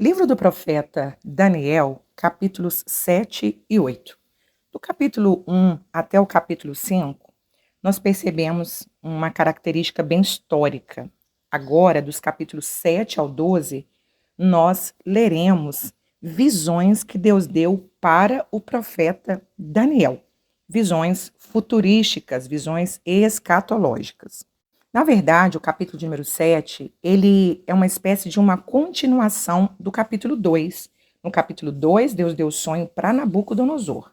Livro do profeta Daniel, capítulos 7 e 8. Do capítulo 1 até o capítulo 5, nós percebemos uma característica bem histórica. Agora, dos capítulos 7 ao 12, nós leremos visões que Deus deu para o profeta Daniel. Visões futurísticas, visões escatológicas. Na verdade, o capítulo de número 7, ele é uma espécie de uma continuação do capítulo 2. No capítulo 2, Deus deu sonho para Nabucodonosor,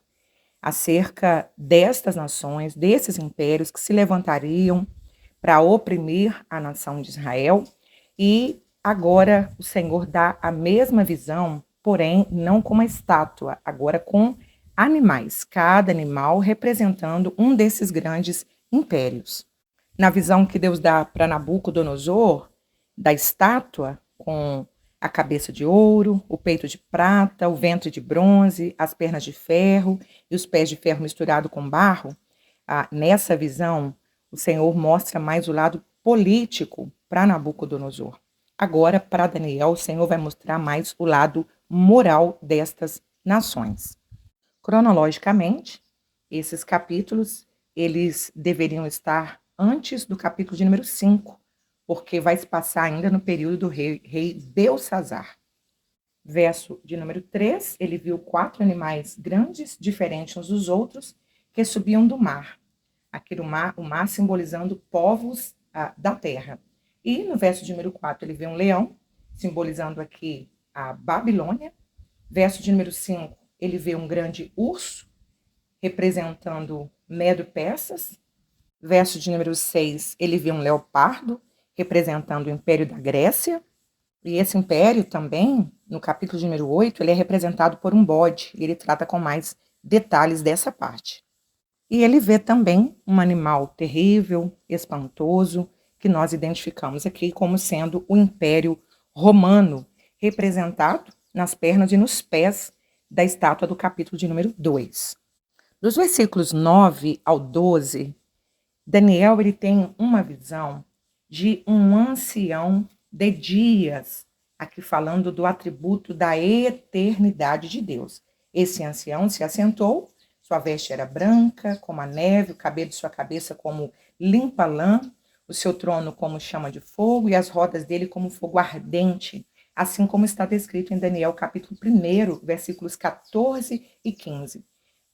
acerca destas nações, desses impérios que se levantariam para oprimir a nação de Israel. E agora o Senhor dá a mesma visão, porém não com uma estátua, agora com animais, cada animal representando um desses grandes impérios. Na visão que Deus dá para Nabucodonosor, da estátua, com a cabeça de ouro, o peito de prata, o ventre de bronze, as pernas de ferro e os pés de ferro misturado com barro, nessa visão, o Senhor mostra mais o lado político para Nabucodonosor. Agora, para Daniel, o Senhor vai mostrar mais o lado moral destas nações. Cronologicamente, esses capítulos, eles deveriam estar antes do capítulo de número 5, porque vai se passar ainda no período do rei Belsassar. Verso de número 3, ele viu 4 animais grandes, diferentes uns dos outros, que subiam do mar. O mar simbolizando povos da terra. E no verso de número 4, ele vê um leão, simbolizando aqui a Babilônia. Verso de número 5, ele vê um grande urso, representando Medo-Persas. Verso de número 6, ele vê um leopardo, representando o Império da Grécia. E esse império também, no capítulo de número 8, ele é representado por um bode. E ele trata com mais detalhes dessa parte. E ele vê também um animal terrível, espantoso, que nós identificamos aqui como sendo o Império Romano, representado nas pernas e nos pés da estátua do capítulo de número 2. Dos versículos 9 ao 12, Daniel ele tem uma visão de um ancião de dias, aqui falando do atributo da eternidade de Deus. Esse ancião se assentou, sua veste era branca, como a neve, o cabelo de sua cabeça como limpa lã, o seu trono como chama de fogo e as rodas dele como fogo ardente, assim como está descrito em Daniel capítulo 1, versículos 14 e 15.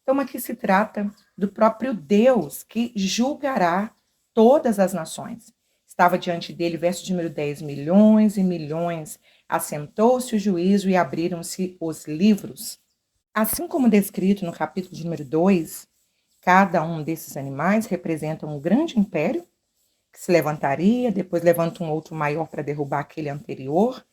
Então, aqui se trata do próprio Deus que julgará todas as nações. Estava diante dele, verso de número 10, milhões e milhões. Assentou-se o juízo e abriram-se os livros. Assim como descrito no capítulo de número 2, cada um desses animais representa um grande império que se levantaria, depois levanta um outro maior para derrubar aquele anterior.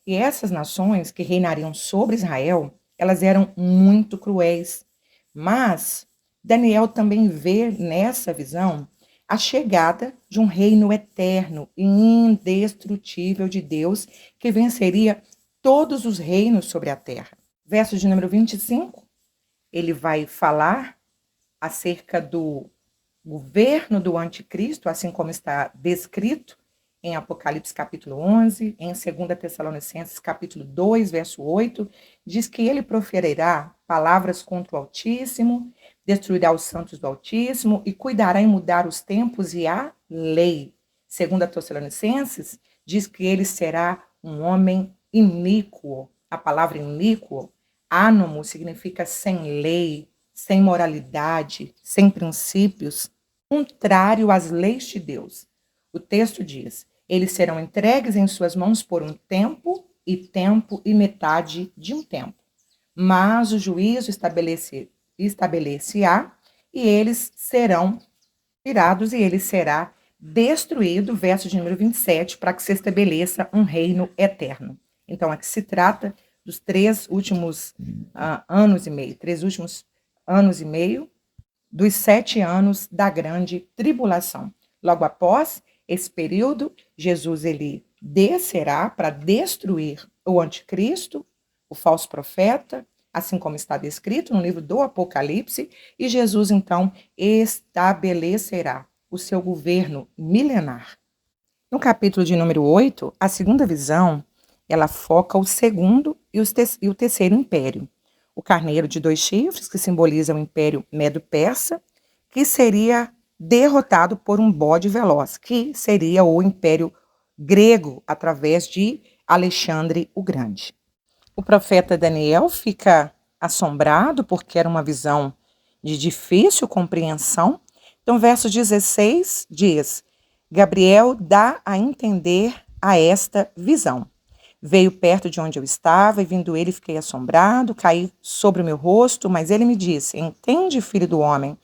E essas nações que reinariam sobre Israel, elas eram muito cruéis. Mas Daniel também vê nessa visão a chegada de um reino eterno e indestrutível de Deus que venceria todos os reinos sobre a terra. Verso de número 25, ele vai falar acerca do governo do anticristo, assim como está descrito em Apocalipse capítulo 11, em 2 Tessalonicenses capítulo 2, verso 8, diz que ele proferirá palavras contra o Altíssimo, destruirá os santos do Altíssimo e cuidará em mudar os tempos e a lei. 2 Tessalonicenses diz que ele será um homem iníquo. A palavra iníquo, ânimo, significa sem lei, sem moralidade, sem princípios, contrário às leis de Deus. O texto diz: eles serão entregues em suas mãos por um tempo e metade de um tempo. Mas o juízo estabelecerá e eles serão tirados e ele será destruído, verso de número 27, para que se estabeleça um reino eterno. Então, aqui se trata dos 3 últimos anos e meio, 3 últimos anos e meio dos 7 anos da grande tribulação. Logo após esse período, Jesus ele descerá para destruir o anticristo, o falso profeta, assim como está descrito no livro do Apocalipse, e Jesus então estabelecerá o seu governo milenar. No capítulo de número 8, a segunda visão ela foca o segundo e o terceiro império. O carneiro de 2 chifres, que simboliza o Império Medo-Persa, que seria derrotado por um bode veloz, que seria o Império Grego, através de Alexandre o Grande. O profeta Daniel fica assombrado porque era uma visão de difícil compreensão. Então, verso 16 diz: Gabriel dá a entender a esta visão. Veio perto de onde eu estava, e vindo ele, fiquei assombrado, caí sobre o meu rosto, mas ele me disse: Entende, filho do homem,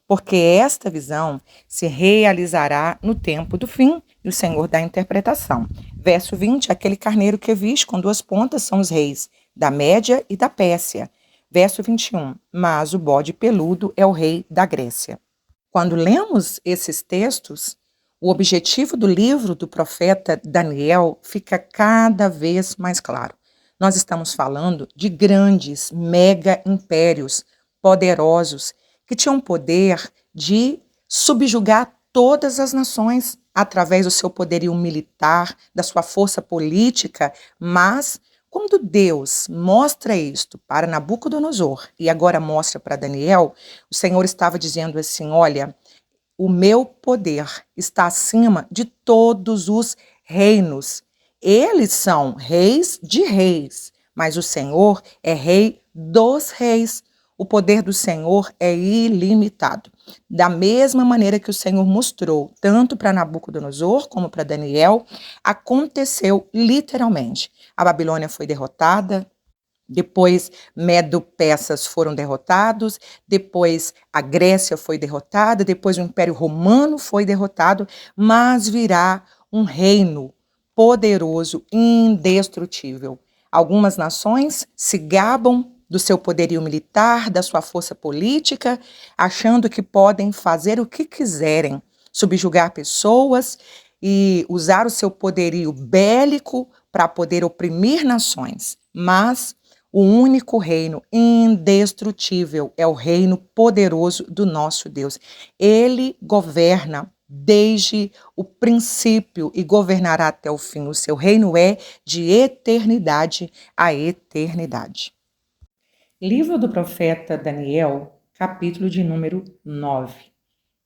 porque esta visão se realizará no tempo do fim, e o Senhor dá a interpretação. Verso 20, aquele carneiro que viste com 2 pontas são os reis da Média e da Pérsia. Verso 21, mas o bode peludo é o rei da Grécia. Quando lemos esses textos, o objetivo do livro do profeta Daniel fica cada vez mais claro. Nós estamos falando de grandes mega impérios poderosos que tinham poder de subjugar todas as nações através do seu poderio militar, da sua força política, mas quando Deus mostra isto para Nabucodonosor e agora mostra para Daniel, o Senhor estava dizendo assim: olha, o meu poder está acima de todos os reinos. Eles são reis de reis, mas o Senhor é rei dos reis. O poder do Senhor é ilimitado. Da mesma maneira que o Senhor mostrou, tanto para Nabucodonosor como para Daniel, aconteceu literalmente. A Babilônia foi derrotada, depois Medo-Persas foram derrotados, depois a Grécia foi derrotada, depois o Império Romano foi derrotado, mas virá um reino poderoso, indestrutível. Algumas nações se gabam do seu poderio militar, da sua força política, achando que podem fazer o que quiserem, subjugar pessoas e usar o seu poderio bélico para poder oprimir nações. Mas o único reino indestrutível é o reino poderoso do nosso Deus. Ele governa desde o princípio e governará até o fim. O seu reino é de eternidade a eternidade. Livro do profeta Daniel, capítulo de número 9.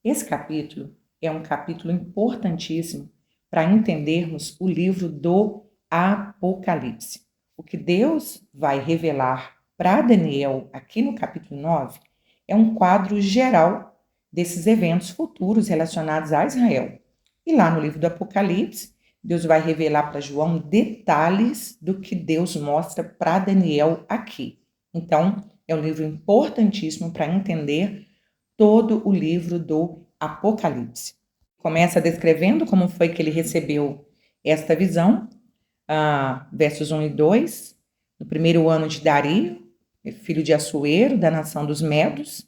Esse capítulo é um capítulo importantíssimo para entendermos o livro do Apocalipse. O que Deus vai revelar para Daniel aqui no capítulo 9 é um quadro geral desses eventos futuros relacionados a Israel. E lá no livro do Apocalipse, Deus vai revelar para João detalhes do que Deus mostra para Daniel aqui. Então, é um livro importantíssimo para entender todo o livro do Apocalipse. Começa descrevendo como foi que ele recebeu esta visão, versos 1 e 2, no primeiro ano de Dario, filho de Assuero, da nação dos Medos,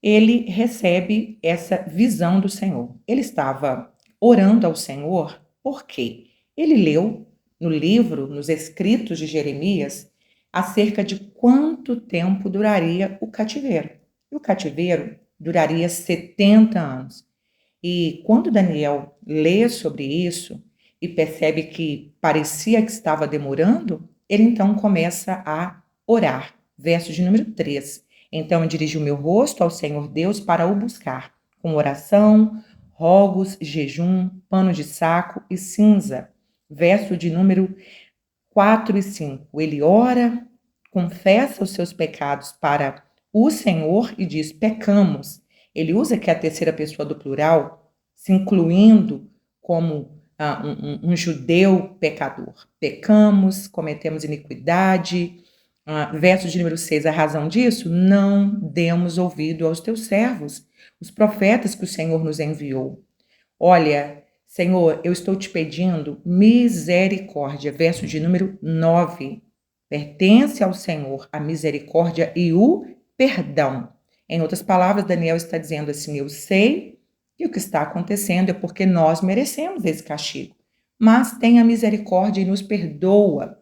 ele recebe essa visão do Senhor. Ele estava orando ao Senhor porque ele leu no livro, nos escritos de Jeremias, acerca de quanto tempo duraria o cativeiro. E o cativeiro duraria 70 anos. E quando Daniel lê sobre isso e percebe que parecia que estava demorando, ele então começa a orar. Verso de número 3. Então eu dirigi o meu rosto ao Senhor Deus para o buscar, com oração, rogos, jejum, pano de saco e cinza. Verso de número 4 e 5. Ele ora, confessa os seus pecados para o Senhor e diz: pecamos. Ele usa aqui a terceira pessoa do plural, se incluindo como um judeu pecador. Pecamos, cometemos iniquidade. Verso de número 6, a razão disso? Não demos ouvido aos teus servos, os profetas que o Senhor nos enviou. Olha, Senhor, eu estou te pedindo misericórdia. Verso de número 9. Pertence ao Senhor a misericórdia e o perdão. Em outras palavras, Daniel está dizendo assim: eu sei que o que está acontecendo é porque nós merecemos esse castigo, mas tenha misericórdia e nos perdoa.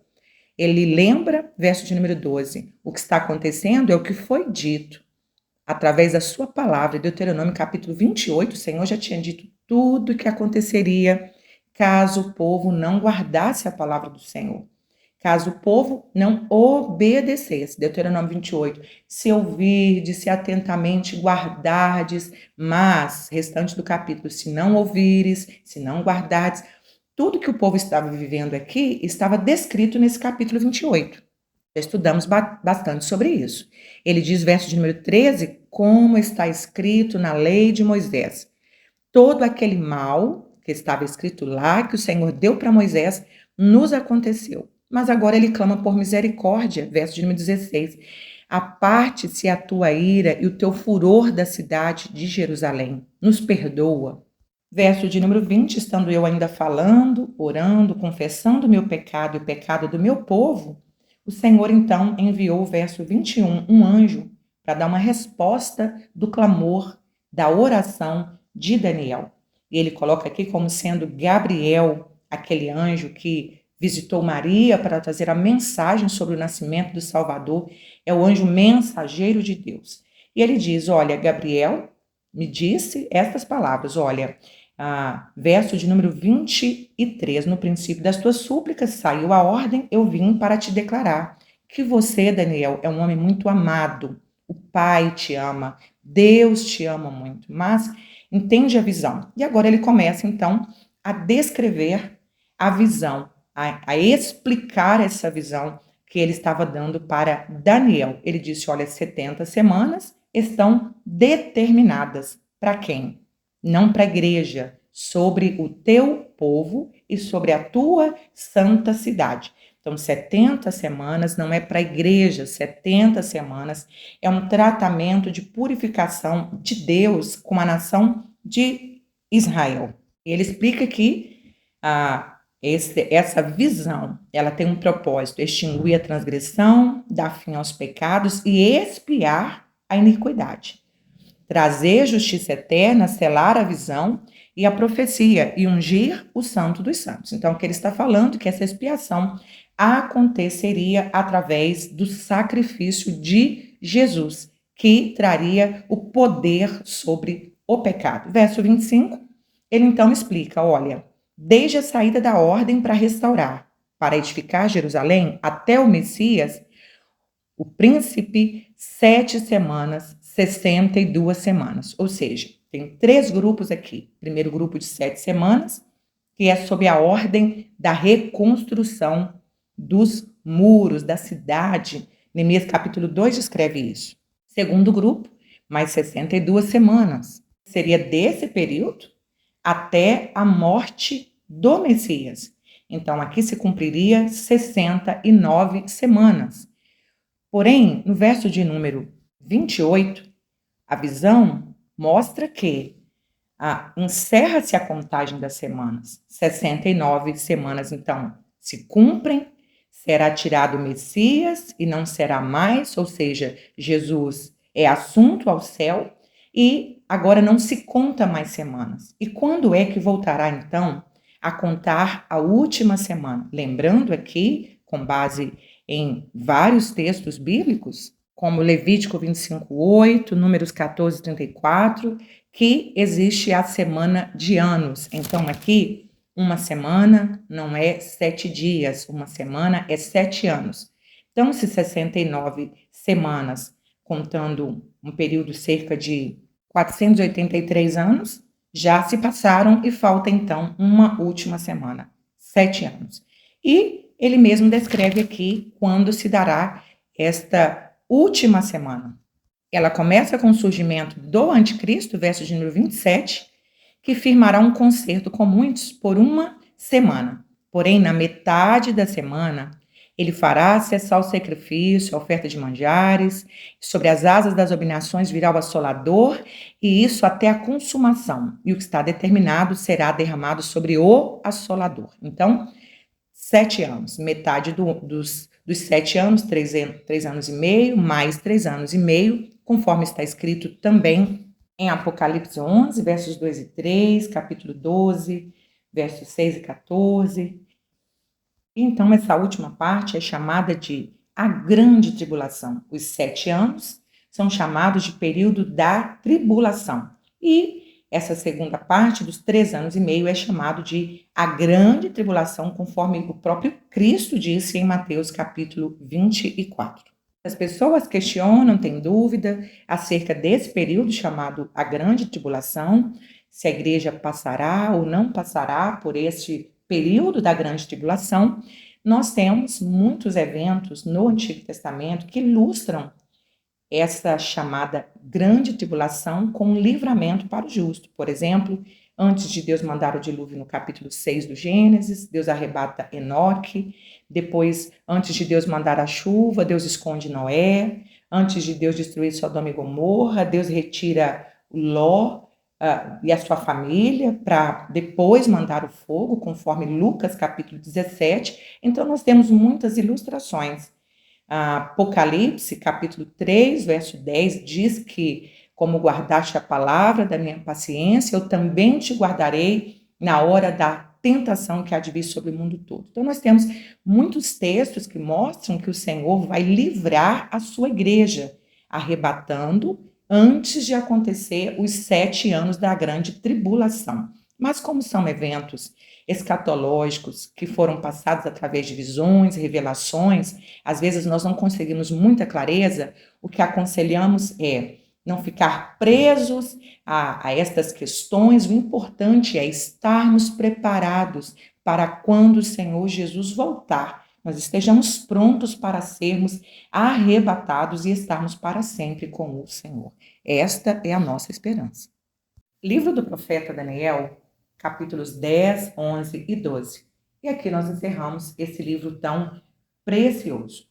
Ele lembra, verso de número 12, o que está acontecendo é o que foi dito através da sua palavra. Deuteronômio capítulo 28, o Senhor já tinha dito tudo o que aconteceria caso o povo não guardasse a palavra do Senhor. caso o povo não obedecesse. Deuteronômio 28. Se ouvirdes, se atentamente guardardes, mas, restante do capítulo, se não ouvires, se não guardardes, tudo que o povo estava vivendo aqui estava descrito nesse capítulo 28. Já estudamos bastante sobre isso. Ele diz, verso de número 13, como está escrito na lei de Moisés. Todo aquele mal que estava escrito lá, que o Senhor deu para Moisés, nos aconteceu. Mas agora ele clama por misericórdia, verso de número 16. Aparte-se a tua ira e o teu furor da cidade de Jerusalém. Nos perdoa. Verso de número 20, estando eu ainda falando, orando, confessando o meu pecado e o pecado do meu povo, o Senhor então enviou o verso 21, um anjo, para dar uma resposta do clamor, da oração de Daniel. E ele coloca aqui como sendo Gabriel, aquele anjo que visitou Maria para trazer a mensagem sobre o nascimento do Salvador, é o anjo mensageiro de Deus. E ele diz, olha, Gabriel me disse estas palavras, olha, verso de número 23, no princípio das tuas súplicas saiu a ordem, eu vim para te declarar que você, Daniel, é um homem muito amado, o Pai te ama, Deus te ama muito, mas entende a visão. E agora ele começa, então, a descrever a visão, a explicar essa visão que ele estava dando para Daniel. Ele disse, olha, 70 semanas estão determinadas. Para quem? Não para a igreja, sobre o teu povo e sobre a tua santa cidade. Então, 70 semanas não é para a igreja, 70 semanas é um tratamento de purificação de Deus com a nação de Israel. E ele explica que essa visão, ela tem um propósito, extinguir a transgressão, dar fim aos pecados e expiar a iniquidade. Trazer justiça eterna, selar a visão e a profecia e ungir o santo dos santos. Então, o que ele está falando é que essa expiação aconteceria através do sacrifício de Jesus, que traria o poder sobre o pecado. Verso 25, ele então explica, olha, desde a saída da ordem para restaurar, para edificar Jerusalém, até o Messias, o príncipe, 7 semanas, 62 semanas. Ou seja, tem 3 grupos aqui. Primeiro grupo de 7 semanas, que é sob a ordem da reconstrução dos muros da cidade. Neemias capítulo 2 descreve isso. Segundo grupo, mais 62 semanas. Seria desse período até a morte do Messias. Então, aqui se cumpriria 69 semanas. Porém, no verso de número 28, a visão mostra que encerra-se a contagem das semanas. 69 semanas, então, se cumprem, será tirado o Messias e não será mais, ou seja, Jesus é assunto ao céu e agora não se conta mais semanas. E quando é que voltará, então, a contar a última semana? Lembrando aqui, com base em vários textos bíblicos, como Levítico 25:8, Números 14:34, que existe a semana de anos. Então, aqui, uma semana não é 7 dias, uma semana é 7 anos. Então, se 69 semanas, contando um período cerca de 483 anos, já se passaram e falta, então, uma última semana, 7 anos. E ele mesmo descreve aqui quando se dará esta última semana. Ela começa com o surgimento do anticristo, verso de número 27, que firmará um concerto com muitos por uma semana. Porém, na metade da semana, ele fará cessar o sacrifício, a oferta de manjares, sobre as asas das abominações virá o assolador, e isso até a consumação. E o que está determinado será derramado sobre o assolador. Então, 7 anos, metade dos 7 anos, 3 anos e meio, mais 3 anos e meio, conforme está escrito também em Apocalipse 11, versos 2 e 3, capítulo 12, versos 6 e 14. Então, essa última parte é chamada de a grande tribulação. Os 7 anos são chamados de período da tribulação. E Essa segunda parte dos 3 anos e meio é chamado de a grande tribulação, conforme o próprio Cristo disse em Mateus capítulo 24. As pessoas questionam, têm dúvida acerca desse período chamado a grande tribulação, se a igreja passará ou não passará por esse período da grande tribulação. Nós temos muitos eventos no Antigo Testamento que ilustram essa chamada grande tribulação com um livramento para o justo. Por exemplo, antes de Deus mandar o dilúvio no capítulo 6 do Gênesis, Deus arrebata Enoque. Depois, antes de Deus mandar a chuva, Deus esconde Noé. Antes de Deus destruir Sodoma e Gomorra, Deus retira Ló e a sua família para depois mandar o fogo, conforme Lucas capítulo 17. Então, nós temos muitas ilustrações. Apocalipse, capítulo 3, verso 10, diz que, como guardaste a palavra da minha paciência, eu também te guardarei na hora da tentação que há de vir sobre o mundo todo. Então, nós temos muitos textos que mostram que o Senhor vai livrar a sua igreja, arrebatando antes de acontecer os 7 anos da grande tribulação. Mas como são eventos escatológicos que foram passados através de visões, revelações, às vezes nós não conseguimos muita clareza, o que aconselhamos é não ficar presos a estas questões. O importante é estarmos preparados para quando o Senhor Jesus voltar, nós estejamos prontos para sermos arrebatados e estarmos para sempre com o Senhor. Esta é a nossa esperança. Livro do profeta Daniel, capítulos 10, 11 e 12. E aqui nós encerramos esse livro tão precioso.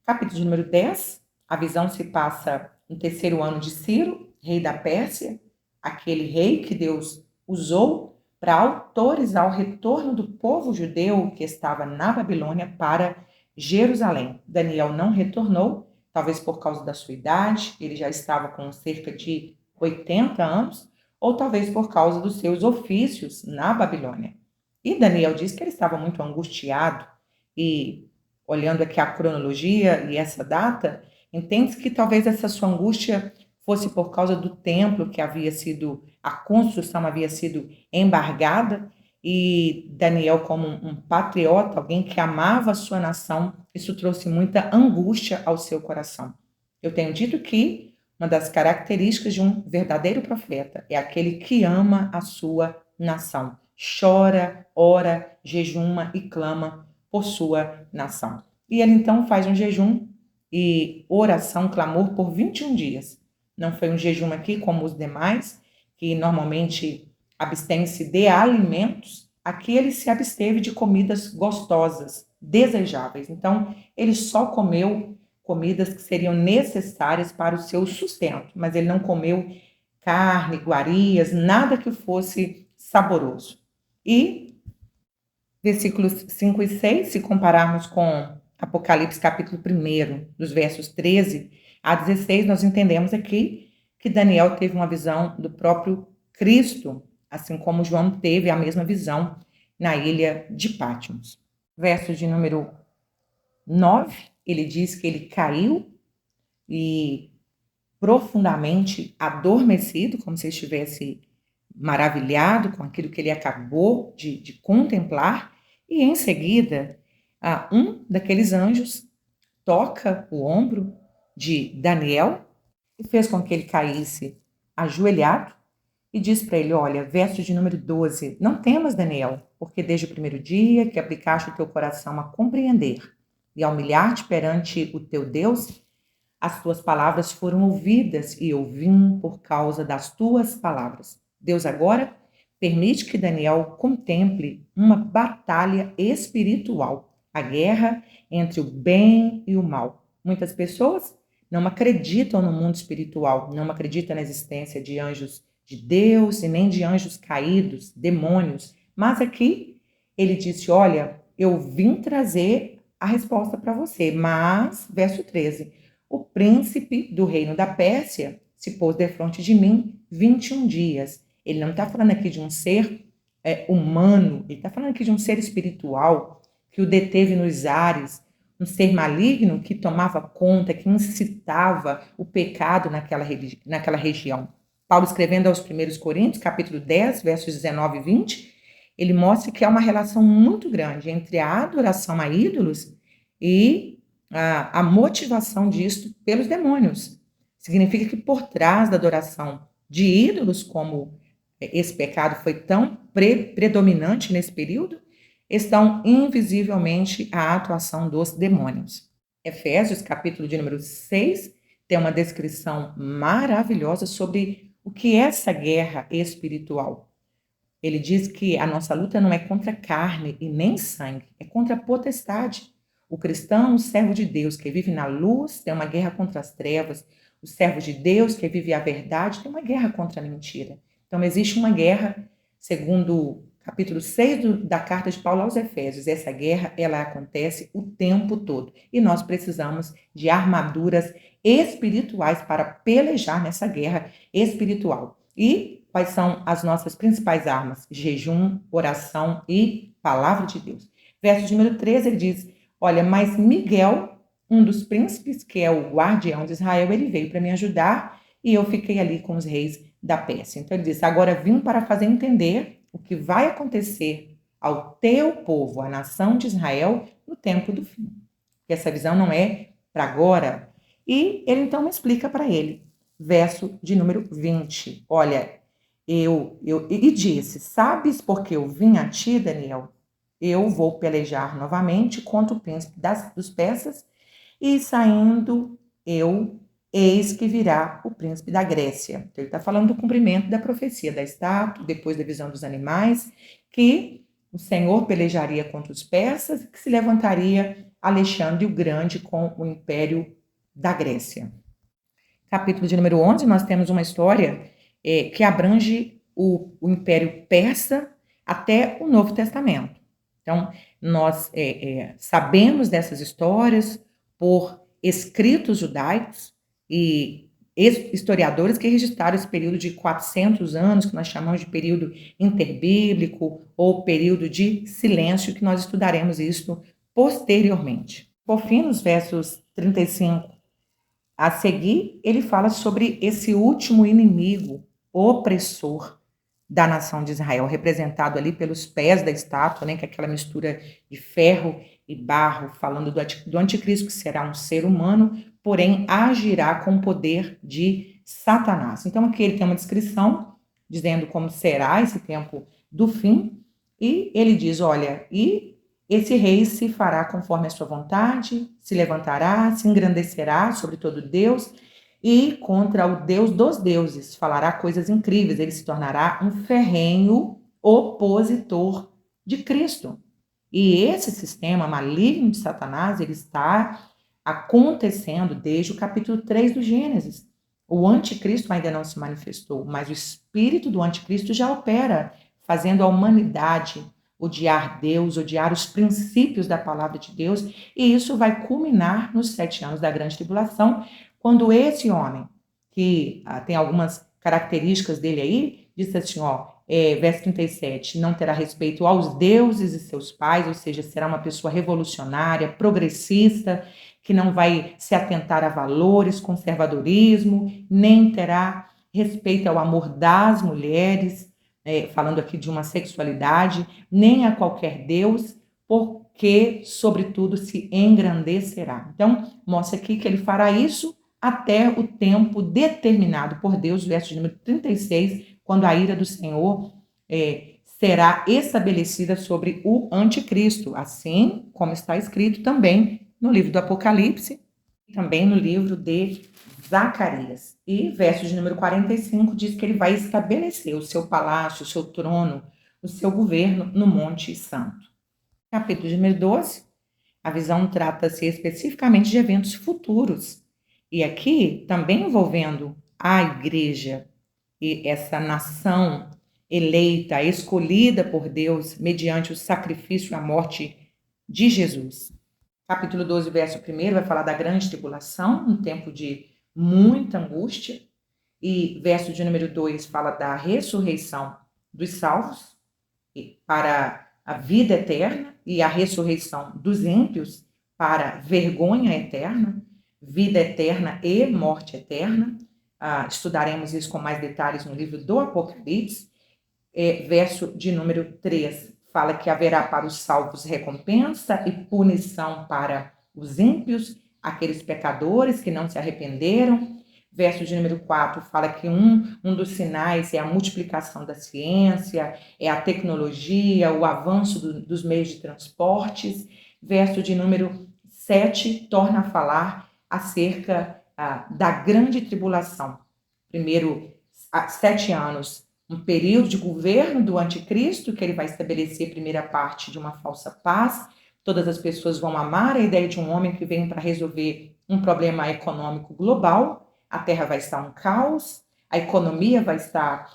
Capítulo número 10, a visão se passa no 3º ano de Ciro, rei da Pérsia, aquele rei que Deus usou para autorizar o retorno do povo judeu que estava na Babilônia para Jerusalém. Daniel não retornou, talvez por causa da sua idade, ele já estava com cerca de 80 anos, ou talvez por causa dos seus ofícios na Babilônia. E Daniel diz que ele estava muito angustiado, e olhando aqui a cronologia e essa data, entende-se que talvez essa sua angústia fosse por causa do templo que a construção havia sido embargada, e Daniel, como um patriota, alguém que amava a sua nação, isso trouxe muita angústia ao seu coração. Eu tenho dito que uma das características de um verdadeiro profeta é aquele que ama a sua nação. Chora, ora, jejuma e clama por sua nação. E ele então faz um jejum e oração, clamor por 21 dias. Não foi um jejum aqui como os demais, que normalmente abstém-se de alimentos. Aqui ele se absteve de comidas gostosas, desejáveis. Então, ele só comeu comidas que seriam necessárias para o seu sustento, mas ele não comeu carne, iguarias, nada que fosse saboroso. E versículos 5 e 6, se compararmos com Apocalipse capítulo 1, dos versos 13 a 16, nós entendemos aqui que Daniel teve uma visão do próprio Cristo, assim como João teve a mesma visão na ilha de Patmos. Verso de número 9, ele diz que ele caiu e profundamente adormecido, como se estivesse maravilhado com aquilo que ele acabou de contemplar, e em seguida, um daqueles anjos toca o ombro de Daniel e fez com que ele caísse ajoelhado e diz para ele, olha, verso de número 12, não temas, Daniel, porque desde o primeiro dia que aplicaste o teu coração a compreender e a humilhar-te perante o teu Deus, as tuas palavras foram ouvidas e eu vim por causa das tuas palavras. Deus agora permite que Daniel contemple uma batalha espiritual, a guerra entre o bem e o mal. Muitas pessoas não acreditam no mundo espiritual, não acreditam na existência de anjos de Deus e nem de anjos caídos, demônios. Mas aqui ele disse, olha, eu vim trazer a resposta para você. Mas, verso 13, o príncipe do reino da Pérsia se pôs defronte de mim 21 dias. Ele não está falando aqui de um ser humano, ele está falando aqui de um ser espiritual que o deteve nos ares, um ser maligno que tomava conta, que incitava o pecado naquela região. Paulo escrevendo aos 1 Coríntios, capítulo 10, versos 19 e 20, ele mostra que há uma relação muito grande entre a adoração a ídolos e a motivação disto pelos demônios. Significa que por trás da adoração de ídolos, como esse pecado foi tão predominante nesse período, estão invisivelmente a atuação dos demônios. Efésios, capítulo de número 6, tem uma descrição maravilhosa sobre o que é essa guerra espiritual. Ele diz que a nossa luta não é contra carne e nem sangue, é contra a potestade. O cristão, o servo de Deus que vive na luz, tem uma guerra contra as trevas. O servo de Deus que vive a verdade tem uma guerra contra a mentira. Então existe uma guerra, segundo capítulo 6 da carta de Paulo aos Efésios. Essa guerra, ela acontece o tempo todo. E nós precisamos de armaduras espirituais para pelejar nessa guerra espiritual. E quais são as nossas principais armas? Jejum, oração e palavra de Deus. Verso número 13, ele diz, olha, mas Miguel, um dos príncipes, que é o guardião de Israel, ele veio para me ajudar e eu fiquei ali com os reis da Pérsia. Então ele diz, agora vim para fazer entender o que vai acontecer ao teu povo, a nação de Israel, no tempo do fim. Que essa visão não é para agora. E ele então explica para ele, verso de número 20. Olha, e disse, sabes porque eu vim a ti, Daniel? Eu vou pelejar novamente contra o príncipe dos persas, e saindo eis que virá o príncipe da Grécia. Então, ele está falando do cumprimento da profecia da estátua, depois da visão dos animais, que o Senhor pelejaria contra os persas, que se levantaria Alexandre o Grande com o império da Grécia. Capítulo de número 11, nós temos uma história que abrange o Império Persa até o Novo Testamento. Então, nós sabemos dessas histórias por escritos judaicos e historiadores que registraram esse período de 400 anos, que nós chamamos de período interbíblico ou período de silêncio, que nós estudaremos isso posteriormente. Por fim, nos versos 35 a seguir, ele fala sobre esse último inimigo opressor da nação de Israel, representado ali pelos pés da estátua, né, que é aquela mistura de ferro e barro, falando do anticristo, que será um ser humano, porém agirá com o poder de Satanás. Então aqui ele tem uma descrição, dizendo como será esse tempo do fim, e ele diz, olha, e esse rei se fará conforme a sua vontade, se levantará, se engrandecerá sobre todo Deus, e contra o Deus dos deuses falará coisas incríveis, ele se tornará um ferrenho opositor de Cristo. E esse sistema maligno de Satanás, ele está acontecendo desde o capítulo 3 do Gênesis. O anticristo ainda não se manifestou, mas o espírito do anticristo já opera, fazendo a humanidade odiar Deus, odiar os princípios da palavra de Deus, e isso vai culminar nos 7 anos da grande tribulação, quando esse homem, que tem algumas características dele aí, diz assim, verso 37, não terá respeito aos deuses e seus pais, ou seja, será uma pessoa revolucionária, progressista, que não vai se atentar a valores, conservadorismo, nem terá respeito ao amor das mulheres, falando aqui de uma sexualidade, nem a qualquer Deus, porque, sobretudo, se engrandecerá. Então, mostra aqui que ele fará isso até o tempo determinado por Deus, verso de número 36, quando a ira do Senhor será estabelecida sobre o anticristo, assim como está escrito também no livro do Apocalipse, e também no livro de Zacarias. E verso de número 45 diz que ele vai estabelecer o seu palácio, o seu trono, o seu governo no Monte Santo. Capítulo de número 12, a visão trata-se especificamente de eventos futuros. E aqui, também envolvendo a igreja e essa nação eleita, escolhida por Deus, mediante o sacrifício e a morte de Jesus. Capítulo 12, verso 1, vai falar da grande tribulação, um tempo de muita angústia. E verso de número 2 fala da ressurreição dos salvos para a vida eterna e a ressurreição dos ímpios para vergonha eterna, vida eterna e morte eterna. estudaremos isso com mais detalhes no livro do Apocalipse, verso de número 3, fala que haverá para os salvos recompensa e punição para os ímpios, aqueles pecadores que não se arrependeram. Verso de número 4 fala que um dos sinais é a multiplicação da ciência, é a tecnologia, o avanço dos meios de transportes. Verso de número 7 torna a falar acerca da grande tribulação. Primeiro, 7 anos, um período de governo do anticristo, que ele vai estabelecer a primeira parte de uma falsa paz. Todas as pessoas vão amar a ideia de um homem que vem para resolver um problema econômico global. A terra vai estar um caos, a economia vai estar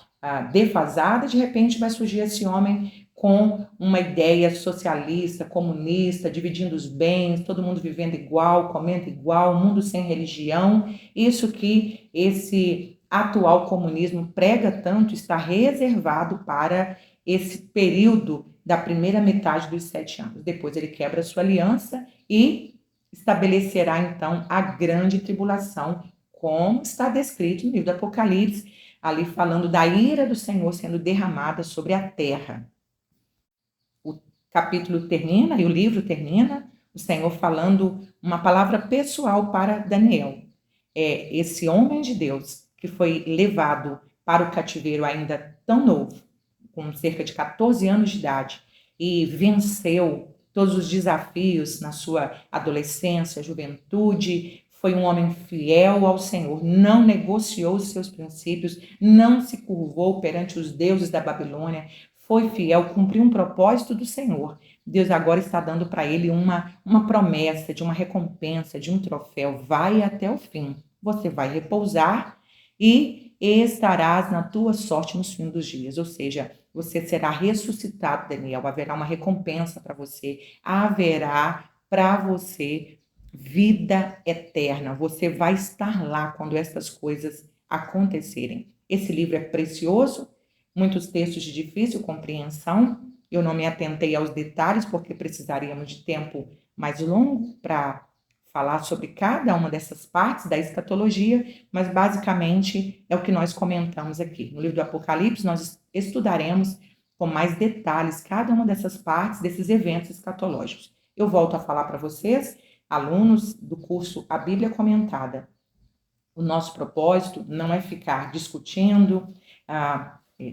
defasada, de repente vai surgir esse homem com uma ideia socialista, comunista, dividindo os bens, todo mundo vivendo igual, comendo igual, mundo sem religião. Isso que esse atual comunismo prega tanto está reservado para esse período da primeira metade dos 7 anos. Depois ele quebra sua aliança e estabelecerá então a grande tribulação, como está descrito no livro do Apocalipse, ali falando da ira do Senhor sendo derramada sobre a terra. O capítulo termina e o livro termina, o Senhor falando uma palavra pessoal para Daniel. Esse homem de Deus que foi levado para o cativeiro ainda tão novo, com cerca de 14 anos de idade, e venceu todos os desafios na sua adolescência, juventude, foi um homem fiel ao Senhor, não negociou os seus princípios, não se curvou perante os deuses da Babilônia, foi fiel, cumpriu um propósito do Senhor. Deus agora está dando para ele uma promessa de uma recompensa, de um troféu. Vai até o fim. Você vai repousar e estarás na tua sorte nos fins dos dias. Ou seja, você será ressuscitado, Daniel. Haverá uma recompensa para você. Haverá para você vida eterna. Você vai estar lá quando essas coisas acontecerem. Esse livro é precioso, muitos textos de difícil compreensão. Eu não me atentei aos detalhes porque precisaríamos de tempo mais longo para falar sobre cada uma dessas partes da escatologia, mas basicamente é o que nós comentamos aqui. No livro do Apocalipse, nós estudaremos com mais detalhes cada uma dessas partes, desses eventos escatológicos. Eu volto a falar para vocês, alunos do curso A Bíblia Comentada. O nosso propósito não é ficar discutindo,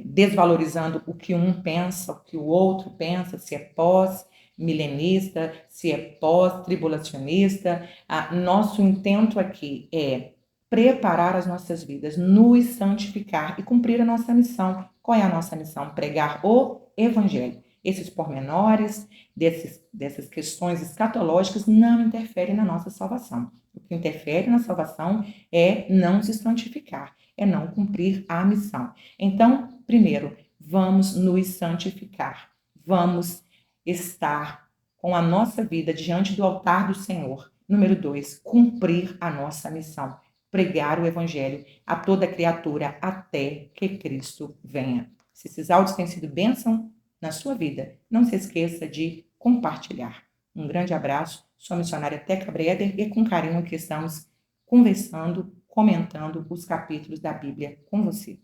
desvalorizando o que um pensa, o que o outro pensa, se é pós-milenista, se é pós-tribulacionista. Nosso intento aqui é preparar as nossas vidas, nos santificar e cumprir a nossa missão. Qual é a nossa missão? Pregar o Evangelho. Esses pormenores, dessas questões escatológicas não interferem na nossa salvação. O que interfere na salvação é não se santificar, é não cumprir a missão. Então, primeiro, vamos nos santificar, vamos estar com a nossa vida diante do altar do Senhor. Número 2, cumprir a nossa missão, pregar o Evangelho a toda criatura até que Cristo venha. Se esses áudios têm sido bênção na sua vida, não se esqueça de compartilhar. Um grande abraço, sou a missionária Teca Breder e com carinho que estamos conversando, comentando os capítulos da Bíblia com você.